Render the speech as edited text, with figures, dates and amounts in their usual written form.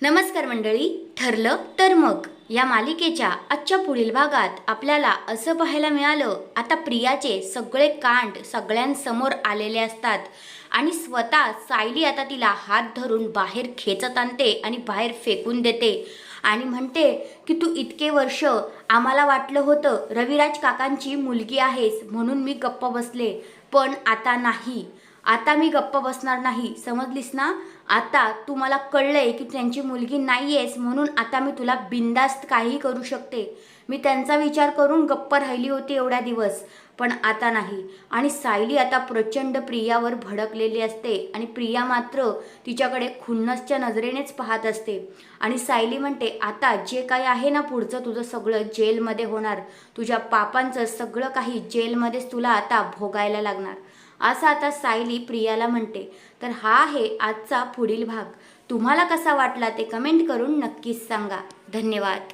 नमस्कार मंडळी, ठरलं तर मग या मालिकेच्या आजच्या पुढील भागात आपल्याला असं पाहायला मिळालं, आता प्रियाचे सगळे कांड सगळ्यांसमोर आलेले असतात आणि स्वतः सायली आता तिला हात धरून बाहेर खेचत आणते आणि बाहेर फेकून देते आणि म्हणते की तू इतके वर्ष आम्हाला वाटलं होतं रविराज काकांची मुलगी आहेस म्हणून मी गप्प बसले, पण आता नाही, आता मी गप्प बसणार नाही, समजलीस ना? आता तू मला कळलंय की त्यांची मुलगी नाही आहेस म्हणून आता मी तुला बिनधास्त काही करू शकते. मी त्यांचा विचार करून गप्प राहिली होती एवढ्या दिवस, पण आता नाही. आणि सायली आता प्रचंड प्रियावर भडकलेली असते आणि प्रिया मात्र तिच्याकडे खुन्नसच्या नजरेनेच पाहत असते. आणि सायली म्हणते, आता जे काही आहे ना पुढचं तुझं सगळं जेलमध्ये होणार, तुझ्या पापांचं सगळं काही जेलमध्येच तुला आता भोगायला लागणार, असं आता सायली प्रियाला म्हणते. तर हा आहे आजचा पुढील भाग. तुम्हाला कसा वाटला ते कमेंट करून नक्कीच सांगा. धन्यवाद.